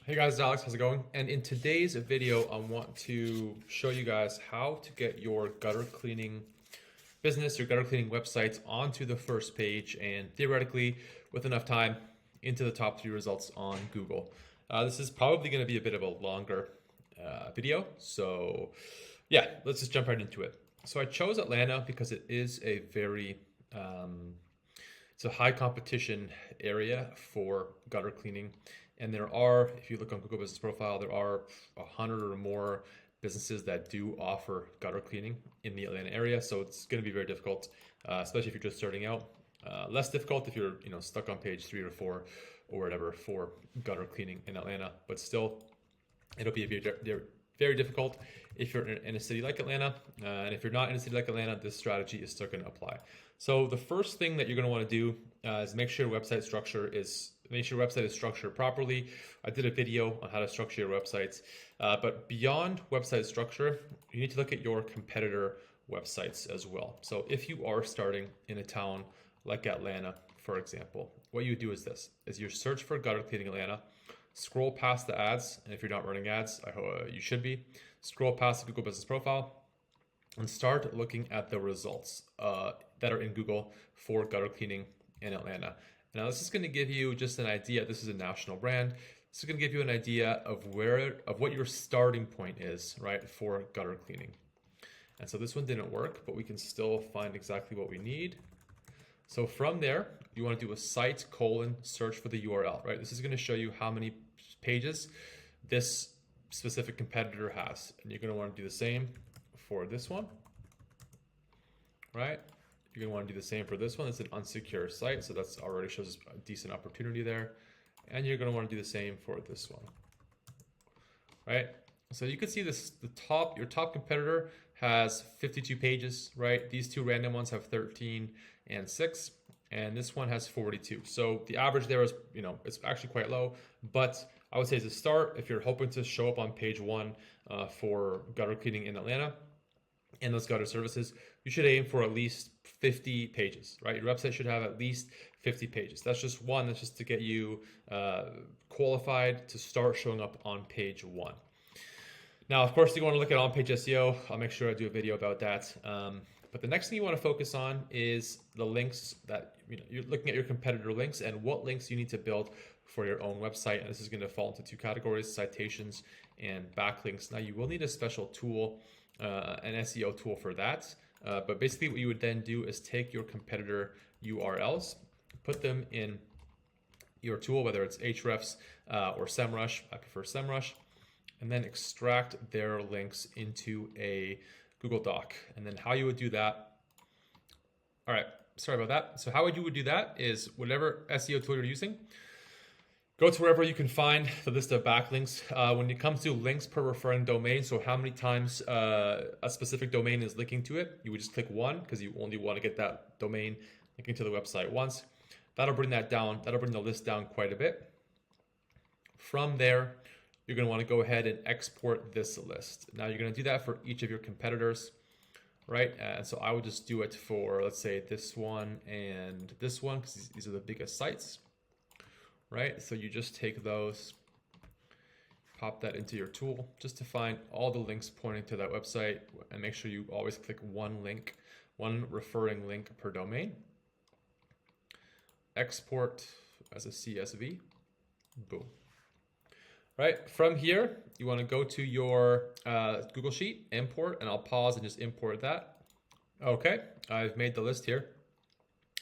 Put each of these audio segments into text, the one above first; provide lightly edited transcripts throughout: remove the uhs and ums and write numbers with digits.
Hey guys, it's Alex, how's it going? And in today's video, I want to show you guys how to get your gutter cleaning business, your gutter cleaning websites onto the first page and theoretically, with enough time, into the top 3 results on Google. This is probably going to be a bit of a longer video, so yeah, let's just jump right into it. So I chose Atlanta because it is a very it's a high competition area for gutter cleaning. And there are, if you look on Google Business Profile, there are 100 or more businesses that do offer gutter cleaning in the Atlanta area. So it's going to be very difficult, especially if you're just starting out. Less difficult if you're stuck on page 3 or 4 or whatever for gutter cleaning in Atlanta. But still, it'll be very difficult if you're in a city like Atlanta. And if you're not in a city like Atlanta, this strategy is still going to apply. So the first thing that you're going to want to do is make sure your website is structured properly. I did a video on how to structure your websites, but beyond website structure, you need to look at your competitor websites as well. So if you are starting in a town like Atlanta, for example, what you do is this: you search for gutter cleaning Atlanta, scroll past the ads, and if you're not running ads, I hope you should be. Scroll past the Google Business Profile and start looking at the results that are in Google for gutter cleaning in Atlanta. Now, this is going to give you just an idea. This is a national brand. This is going to give you an idea of what your starting point is, right, for gutter cleaning. And so this one didn't work, but we can still find exactly what we need. So from there, you want to do a site : search for the URL, right? This is going to show you how many pages this specific competitor has. And you're going to want to do the same for this one, right? You're going to want to do the same for this one. It's an unsecure site, so that's already shows a decent opportunity there. And you're going to want to do the same for this one, right? So you can see this: your top competitor has 52 pages, right? These two random ones have 13 and 6, and this one has 42. So the average there is, it's actually quite low, but I would say as a start, if you're hoping to show up on page 1 for gutter cleaning in Atlanta and those gutter services, you should aim for at least 50 pages, right? Your website should have at least 50 pages. That's just to get you qualified to start showing up on page 1. Now, of course, you want to look at on-page SEO. I'll make sure I do a video about that. But the next thing you want to focus on is the links that, you're looking at your competitor links and what links you need to build for your own website. And this is going to fall into 2 categories: citations and backlinks. Now, you will need a special tool, an SEO tool for that. But basically what you would then do is take your competitor URLs, put them in your tool, whether it's Ahrefs or SEMrush. I prefer SEMrush. And then extract their links into a Google Doc. And then how you would do that. All right, sorry about that. So how you would do that is whatever SEO tool you're using, go to wherever you can find the list of backlinks. When it comes to links per referring domain, so how many times a specific domain is linking to it, you would just click 1 because you only want to get that domain linking to the website once. That'll bring that down. That'll bring the list down quite a bit. From there, you're going to want to go ahead and export this list. Now you're going to do that for each of your competitors, right? And so I would just do it for, let's say, this one and this one, because these are the biggest sites, right? So you just take those, pop that into your tool just to find all the links pointing to that website, and make sure you always click one referring link per domain. Export as a CSV, boom. Right, from here, you want to go to your Google Sheet, import, and I'll pause and just import that. Okay, I've made the list here.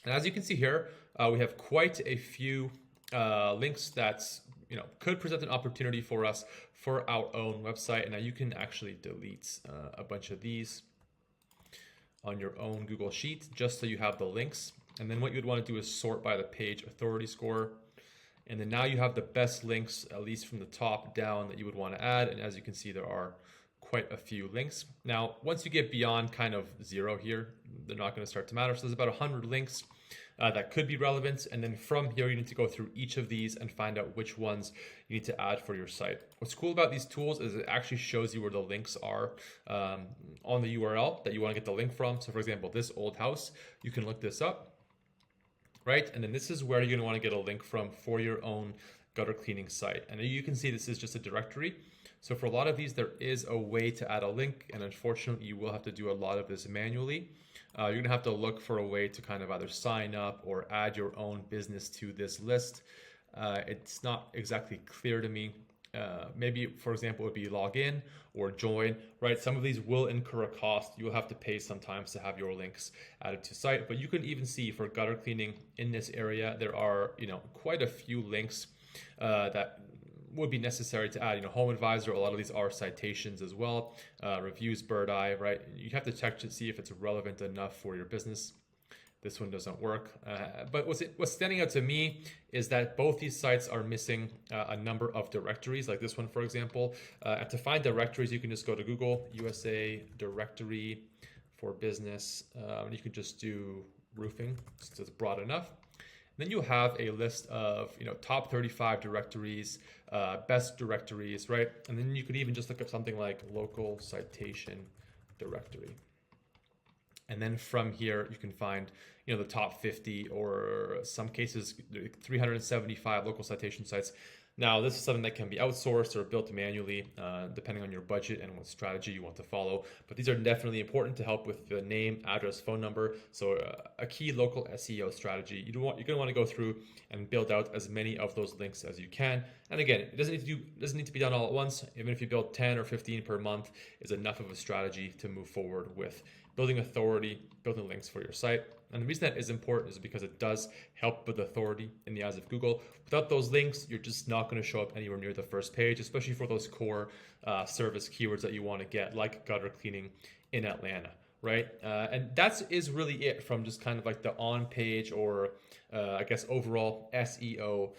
And as you can see here, we have quite a few links that could present an opportunity for us for our own website. And now you can actually delete a bunch of these on your own Google Sheet just so you have the links. And then what you'd want to do is sort by the page authority score. And then now you have the best links, at least from the top down, that you would want to add. And as you can see, there are quite a few links. Now, once you get beyond kind of 0 here, they're not going to start to matter. So there's about 100 links that could be relevant. And then from here, you need to go through each of these and find out which ones you need to add for your site. What's cool about these tools is it actually shows you where the links are on the URL that you want to get the link from. So for example, this old house, you can look this up, right? And then this is where you're going to want to get a link from for your own gutter cleaning site. And you can see this is just a directory. So for a lot of these, there is a way to add a link, and unfortunately, you will have to do a lot of this manually. You're gonna have to look for a way to kind of either sign up or add your own business to this list. It's not exactly clear to me. Maybe, for example, it would be log in or join, right? Some of these will incur a cost. You'll have to pay sometimes to have your links added to site, but you can even see for gutter cleaning in this area, there are, quite a few links that would be necessary to add. Home Advisor, a lot of these are citations as well. Reviews, Bird Eye, right? You have to check to see if it's relevant enough for your business. This one doesn't work. But what's standing out to me is that both these sites are missing a number of directories, like this one, for example. And to find directories, you can just go to Google, USA directory for business. You can just do roofing, so it's broad enough. Then you have a list of top 35 directories, best directories, right? And then you could even just look up something like local citation directory. And then from here, you can find the top 50 or some cases 375 local citation sites. Now, this is something that can be outsourced or built manually, depending on your budget and what strategy you want to follow. But these are definitely important to help with the name, address, phone number. So a key local SEO strategy. You're going to want to go through and build out as many of those links as you can. And again, it doesn't need to be done all at once. Even if you build 10 or 15 per month is enough of a strategy to move forward with building authority, building links for your site. And the reason that is important is because it does help with authority in the eyes of Google. Without those links, you're just not going to show up anywhere near the first page, especially for those core service keywords that you want to get, like gutter cleaning in Atlanta, right? And that is really it from just kind of like the on-page or I guess overall SEO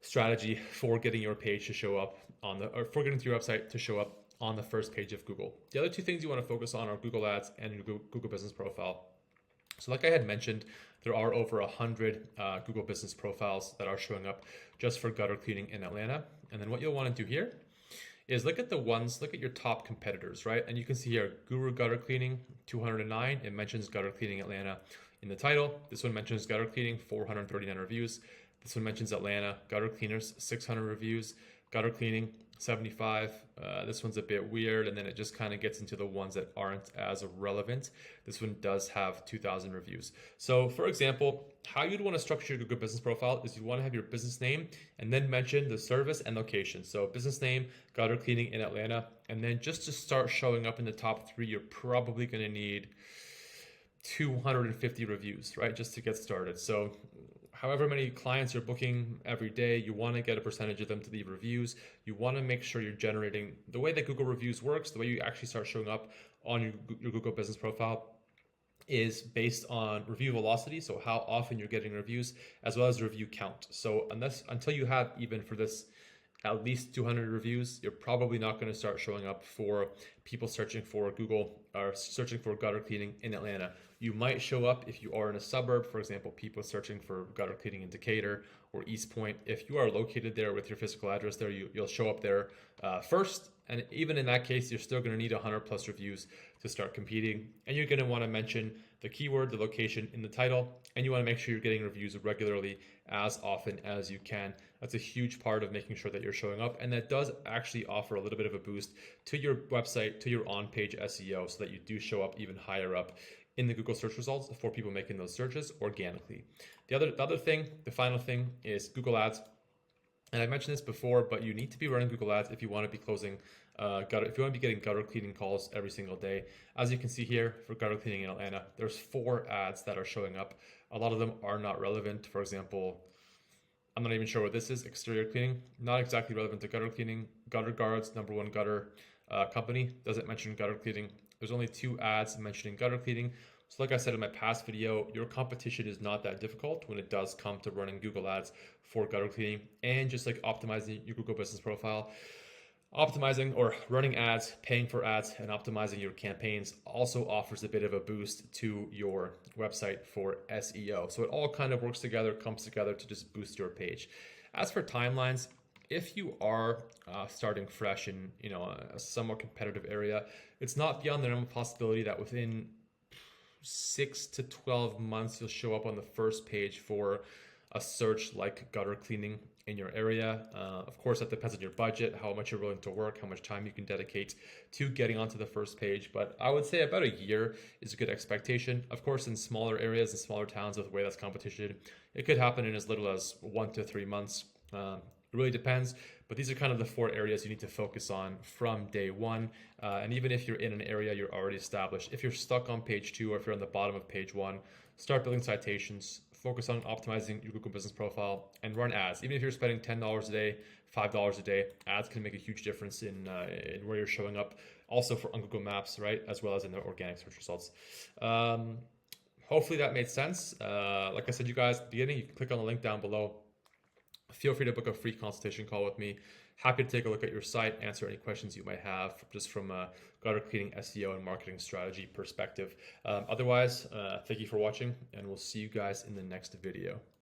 strategy for getting your page to show up or for getting to your website to show up on the first page of Google. The other two things you want to focus on are Google Ads and your Google Business Profile. So like I had mentioned, there are over 100 Google Business Profiles that are showing up just for gutter cleaning in Atlanta. And then what you'll want to do here is look at your top competitors, right? And you can see here, Guru Gutter Cleaning, 209. It mentions gutter cleaning Atlanta in the title. This one mentions gutter cleaning, 439 reviews. This one mentions Atlanta, gutter cleaners, 600 reviews. Gutter cleaning, 75. This one's a bit weird, and then it just kind of gets into the ones that aren't as relevant. This one does have 2,000 reviews. So for example, how you'd want to structure your Google Business Profile is you want to have your business name and then mention the service and location. So business name, gutter cleaning in Atlanta, and then just to start showing up in the top 3, you're probably going to need 250 reviews, right? Just to get started. So however many clients you're booking every day, you want to get a percentage of them to leave reviews. You want to make sure you're generating the way that Google Reviews works, the way you actually start showing up on your Google Business Profile is based on review velocity, so how often you're getting reviews, as well as review count. So until you have, even for this, at least 200 reviews, you're probably not going to start showing up for people searching for Google or searching for gutter cleaning in Atlanta. You might show up if you are in a suburb, for example, people searching for gutter cleaning in Decatur or East Point. If you are located there with your physical address there, you'll show up there first. And even in that case, you're still going to need 100 plus reviews to start competing. And you're going to want to mention the keyword, the location in the title, and you want to make sure you're getting reviews regularly as often as you can. That's a huge part of making sure that you're showing up, and that does actually offer a little bit of a boost to your website, to your on-page SEO, so that you do show up even higher up in the Google search results for people making those searches organically. The final thing is Google Ads. And I mentioned this before, but you need to be running Google Ads if you want to be closing if you want to be getting gutter cleaning calls every single day. As you can see here for gutter cleaning in Atlanta, there's 4 ads that are showing up. A lot of them are not relevant. For example, I'm not even sure what this is, exterior cleaning, not exactly relevant to gutter cleaning. Gutter Guards, #1 gutter company, doesn't mention gutter cleaning. There's only 2 ads mentioning gutter cleaning. So like I said in my past video, your competition is not that difficult when it does come to running Google Ads for gutter cleaning and just like optimizing your Google Business Profile. Optimizing or running ads, paying for ads, and optimizing your campaigns also offers a bit of a boost to your website for SEO. So it all kind of works together, comes together to just boost your page. As for timelines, if you are starting fresh in a somewhat competitive area, it's not beyond the realm of possibility that within 6 to 12 months you'll show up on the first page for a search like gutter cleaning in your area. Of course, that depends on your budget, how much you're willing to work, how much time you can dedicate to getting onto the first page. But I would say about a year is a good expectation. Of course, in smaller areas and smaller towns with way less competition, it could happen in as little as 1 to 3 months. It really depends, but these are kind of the 4 areas you need to focus on from day one. And even if you're in an area you're already established, if you're stuck on page 2 or if you're on the bottom of page 1, start building citations, focus on optimizing your Google business profile, and run ads. Even if you're spending $10 a day, $5 a day, ads can make a huge difference in where you're showing up. Also on Google Maps, right, as well as in the organic search results. Hopefully that made sense. Like I said, you guys, at the beginning, you can click on the link down below. Feel free to book a free consultation call with me. Happy to take a look at your site, answer any questions you might have just from a gutter cleaning, SEO, and marketing strategy perspective. Otherwise, thank you for watching, and we'll see you guys in the next video.